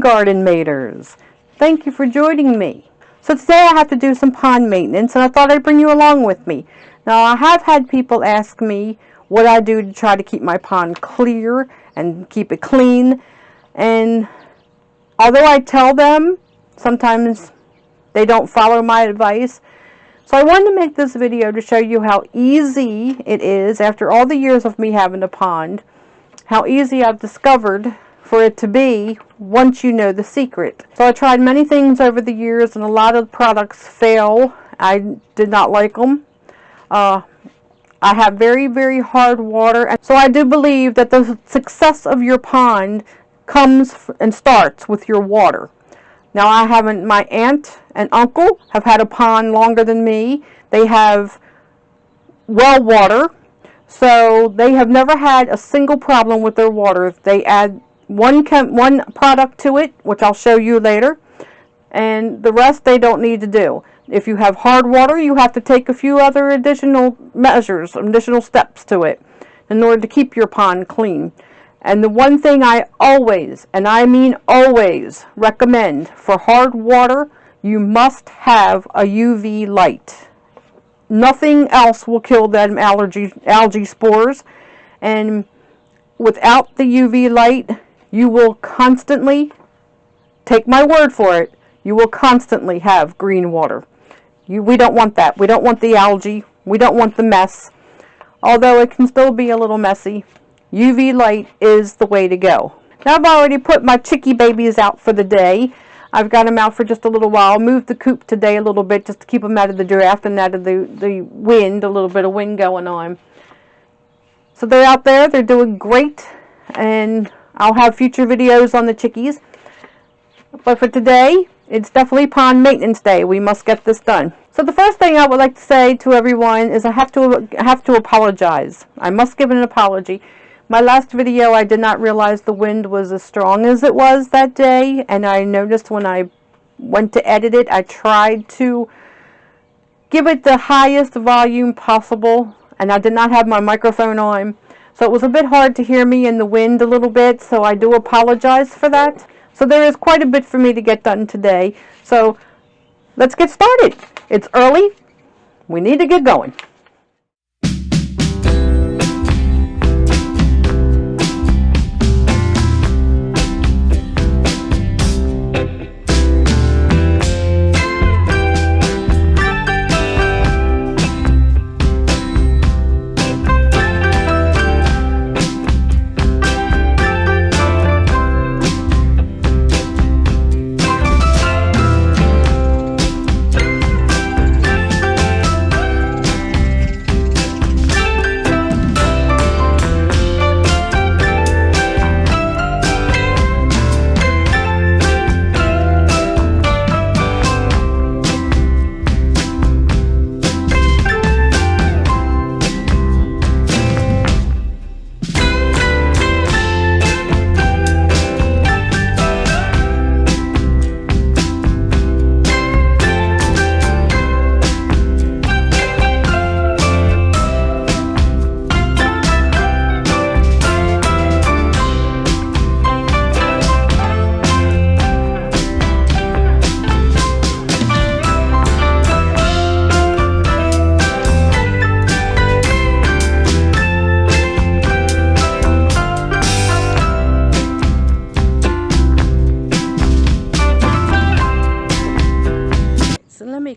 garden maters. Thank you for joining me. So today I have to do some pond maintenance, and I thought I'd bring you along with me. Now, I have had people ask me what I do to try to keep my pond clear and keep it clean, and although I tell them, sometimes they don't follow my advice. So I wanted to make this video to show you how easy it is, after all the years of me having a pond, how easy I've discovered for it to be once you know the secret. So I tried many things over the years, and a lot of products fail. I did not like them. I have very, very hard water, and so I do believe that the success of your pond comes and starts with your water. Now, my aunt and uncle have had a pond longer than me. They have well water, so they have never had a single problem with their water. They add one product to it, which I'll show you later, and the rest they don't need to do. If you have hard water, you have to take a few other additional measures, additional steps to it in order to keep your pond clean. And the one thing I always, and I mean always, recommend for hard water, you must have a UV light. Nothing else will kill them algae spores, and without the UV light, you will constantly, take my word for it, you will constantly have green water. We don't want that. We don't want the algae. We don't want the mess. Although it can still be a little messy, UV light is the way to go. Now, I've already put my chickie babies out for the day. I've got them out for just a little while. Moved the coop today a little bit just to keep them out of the draft and out of the wind, a little bit of wind going on. So they're out there. They're doing great. And I'll have future videos on the chickies. But for today, it's definitely pond maintenance day. We must get this done. So the first thing I would like to say to everyone is I have to apologize. I must give an apology. My last video, I did not realize the wind was as strong as it was that day, and I noticed when I went to edit it, I tried to give it the highest volume possible, and I did not have my microphone on, so it was a bit hard to hear me in the wind a little bit, so I do apologize for that. So there is quite a bit for me to get done today, so let's get started. It's early. We need to get going.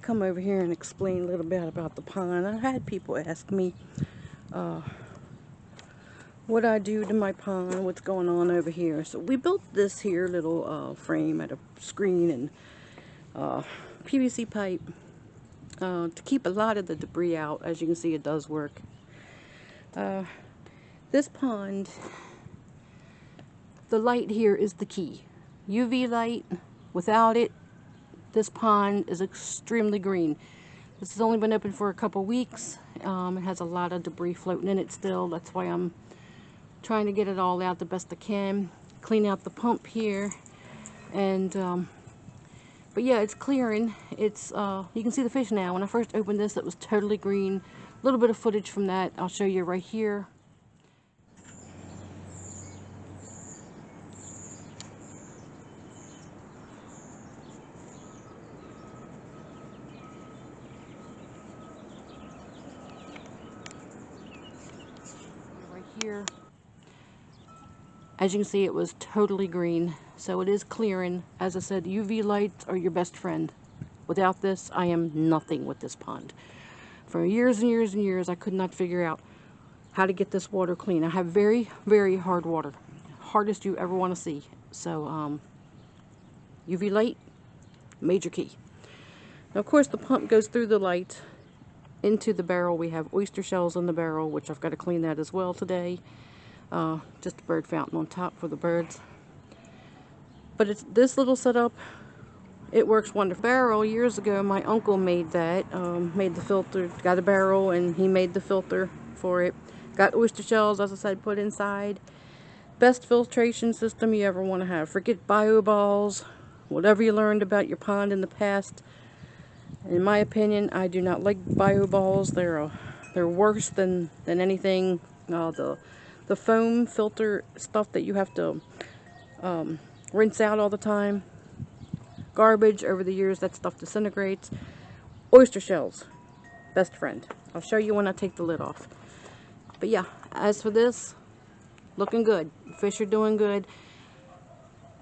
Come over here and explain a little bit about the pond. I had people ask me what I do to my pond, what's going on over here. So we built this here little frame at a screen and PVC pipe to keep a lot of the debris out. As you can see, it does work. This pond, the light here is the key. UV light. Without it, this pond is extremely green. This has only been open for a couple weeks. It has a lot of debris floating in it still. That's why I'm trying to get it all out the best I can. Clean out the pump here. And, but yeah, it's clearing. It's, you can see the fish now. When I first opened this, it was totally green. A little bit of footage from that I'll show you right here. here. As you can see, it was totally green, so it is clearing. As I said, UV lights are your best friend. Without this, I am nothing with this pond. For years and years and years, I could not figure out how to get this water clean. I have very, very hard water. Hardest you ever want to see. So, UV light, major key. Now, of course, the pump goes through the light into the barrel. We have oyster shells in the barrel, which I've got to clean that as well today. Just a bird fountain on top for the birds. But it's this little setup, it works wonderful. Barrel, years ago, my uncle made that, made the filter, got a barrel, and he made the filter for it. Got oyster shells, as I said, put inside. Best filtration system you ever want to have. Forget bio balls, whatever you learned about your pond in the past. In my opinion, I do not like bio balls. They're worse than anything. The foam filter stuff that you have to rinse out all the time. Garbage. Over the years, that stuff disintegrates. Oyster shells, best friend. I'll show you when I take the lid off. But yeah, as for this, looking good. Fish are doing good.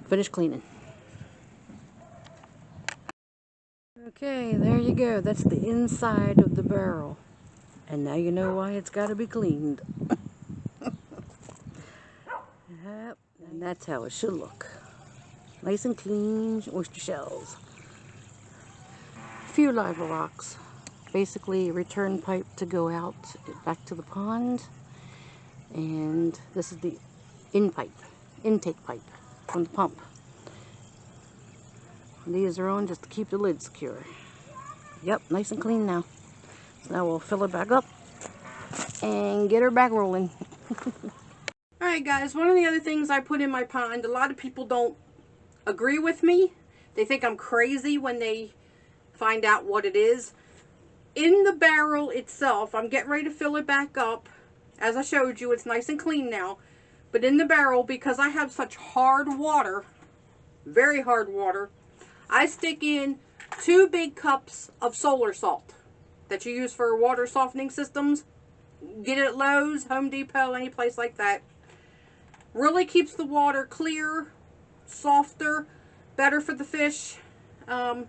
Finished cleaning. Okay, there you go. That's the inside of the barrel. And now you know why it's got to be cleaned. Yep, and that's how it should look. Nice and clean oyster shells. A few lava rocks. Basically a return pipe to go out back to the pond. And this is the intake pipe from the pump. And these are on just to keep the lid secure. Yep, nice and clean now. So now we'll fill it back up and get her back rolling. Alright guys, one of the other things I put in my pond, a lot of people don't agree with me. They think I'm crazy when they find out what it is. In the barrel itself, I'm getting ready to fill it back up. As I showed you, it's nice and clean now. But in the barrel, because I have such hard water, very hard water, I stick in 2 big cups of solar salt that you use for water softening systems. Get it at Lowe's, Home Depot, any place like that. Really keeps the water clear, softer, better for the fish. I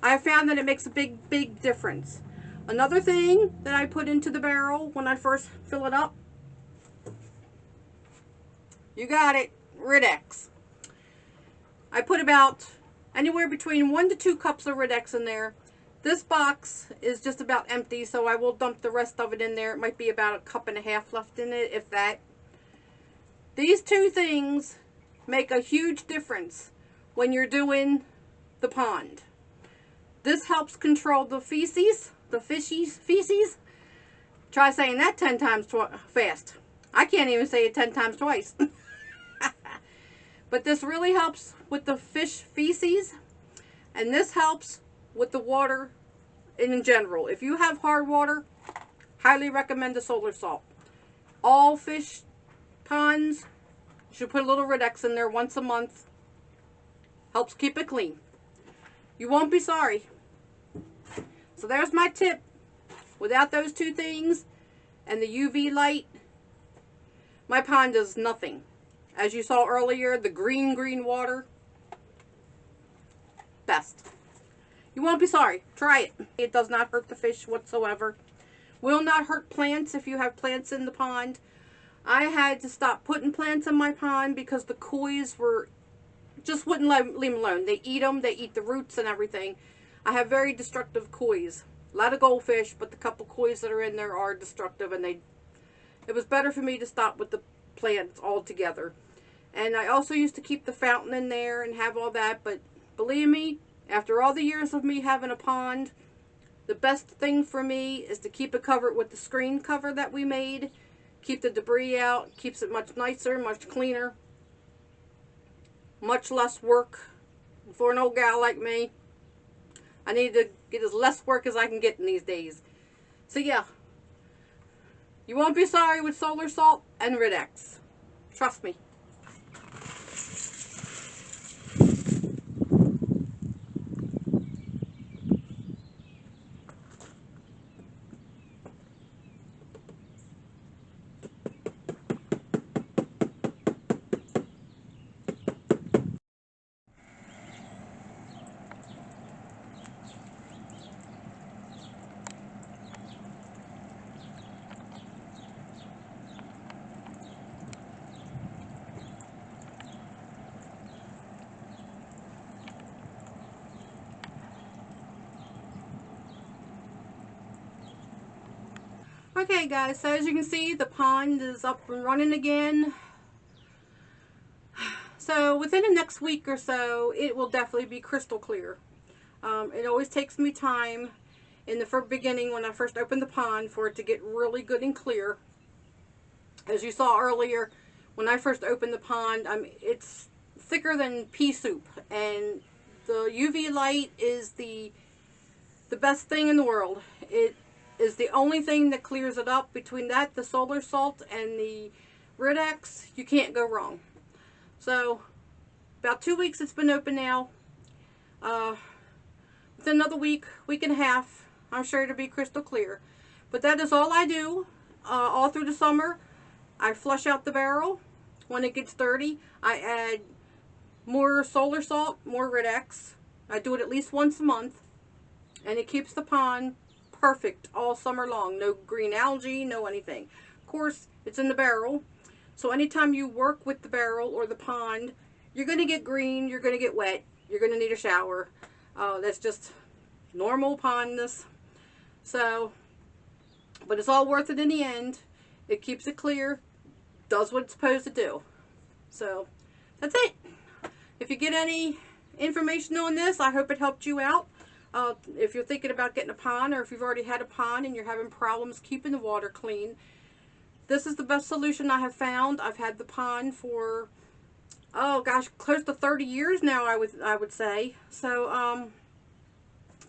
have found that it makes a big difference. Another thing that I put into the barrel when I first fill it up, you got it, Rid-X. I put about anywhere between 1 to 2 cups of Rid-X in there. This box is just about empty, so I will dump the rest of it in there. It might be about 1.5 cups left in it, if that. These 2 things make a huge difference when you're doing the pond. This helps control the feces, the fishy's feces. Try saying that 10 times fast. I can't even say it 10 times twice. But this really helps with the fish feces, and this helps with the water in general. If you have hard water, highly recommend the solar salt. All fish ponds should put a little Rid-X in there once a month. Helps keep it clean. You won't be sorry. So there's my tip. Without those 2 things and the UV light, my pond does nothing. As you saw earlier, the green water, best. You won't be sorry. Try it. It does not hurt the fish whatsoever. Will not hurt plants if you have plants in the pond. I had to stop putting plants in my pond because the koi's just wouldn't leave them alone. They eat them. They eat the roots and everything. I have very destructive koi's. A lot of goldfish, but the couple koi's that are in there are destructive, and it was better for me to stop with the plants altogether. And I also used to keep the fountain in there and have all that, but believe me, after all the years of me having a pond, the best thing for me is to keep it covered with the screen cover that we made. Keep the debris out, keeps it much nicer, much cleaner, much less work for an old gal like me. I need to get as less work as I can get in these days. So yeah, you won't be sorry with solar salt and Rid-X. Trust me. Okay guys, so as you can see, the pond is up and running again. So within the next week or so, it will definitely be crystal clear. It always takes me time in the beginning when I first open the pond for it to get really good and clear. As you saw earlier, when I first opened the pond, it's thicker than pea soup, and the UV light is the best thing in the world. It is the only thing that clears it up. Between that, the solar salt, and the Rid-X, you can't go wrong. So, about 2 weeks it's been open now. Within another week, week and a half, I'm sure it'll be crystal clear. But that is all I do all through the summer. I flush out the barrel. When it gets dirty, I add more solar salt, more Rid-X. I do it at least once a month. And it keeps the pond perfect all summer long. No green algae, no anything. Of course, it's in the barrel. So anytime you work with the barrel or the pond, you're going to get green, you're going to get wet, you're going to need a shower. That's just normal pondness. So, but it's all worth it in the end. It keeps it clear, does what it's supposed to do. So, that's it. If you get any information on this, I hope it helped you out. If you're thinking about getting a pond, or if you've already had a pond and you're having problems keeping the water clean, this is the best solution I have found. I've had the pond for, oh gosh, close to 30 years now, I would say. So,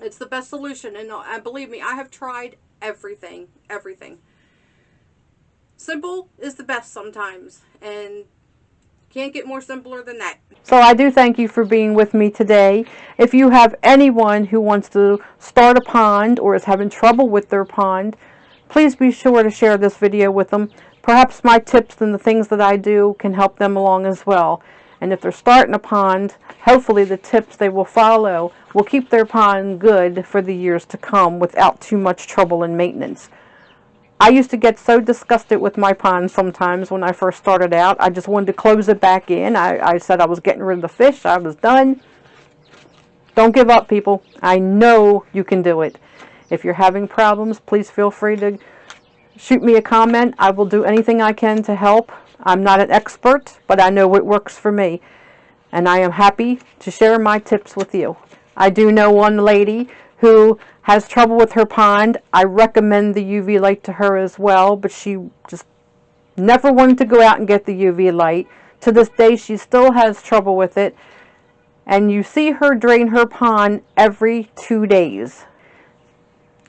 it's the best solution, and believe me, I have tried everything. Simple is the best sometimes, and can't get more simpler than that. So I do thank you for being with me today. If you have anyone who wants to start a pond or is having trouble with their pond, please be sure to share this video with them. Perhaps my tips and the things that I do can help them along as well. And if they're starting a pond, hopefully the tips they will follow will keep their pond good for the years to come without too much trouble and maintenance. I used to get so disgusted with my pond sometimes when I first started out. I just wanted to close it back in. I said I was getting rid of the fish. I was done. Don't give up, people. I know you can do it. If you're having problems, please feel free to shoot me a comment. I will do anything I can to help. I'm not an expert, but I know what works for me. And I am happy to share my tips with you. I do know one lady who has trouble with her pond. I recommend the UV light to her as well, but she just never wanted to go out and get the UV light. To this day, she still has trouble with it. And you see her drain her pond every 2 days.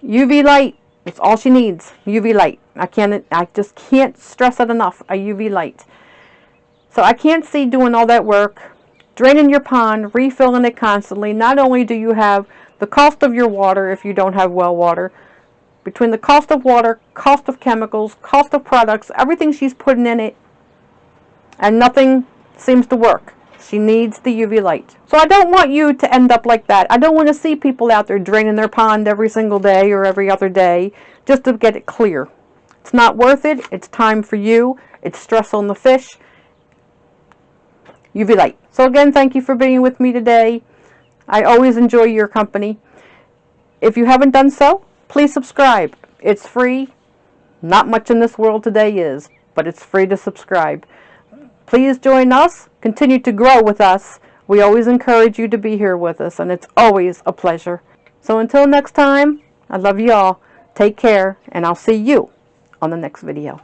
UV light, it's all she needs. UV light. I just can't stress it enough, a UV light. So I can't see doing all that work, draining your pond, refilling it constantly. Not only do you have the cost of your water if you don't have well water, between the cost of water, cost of chemicals, cost of products, everything she's putting in it, and nothing seems to work. She needs the UV light. So I don't want you to end up like that. I don't want to see people out there draining their pond every single day or every other day just to get it clear. It's not worth it. It's time for you. It's stress on the fish. UV light. So again, thank you for being with me today. I always enjoy your company. If you haven't done so, please subscribe. It's free. Not much in this world today is, but it's free to subscribe. Please join us. Continue to grow with us. We always encourage you to be here with us, and it's always a pleasure. So until next time, I love you all. Take care, and I'll see you on the next video.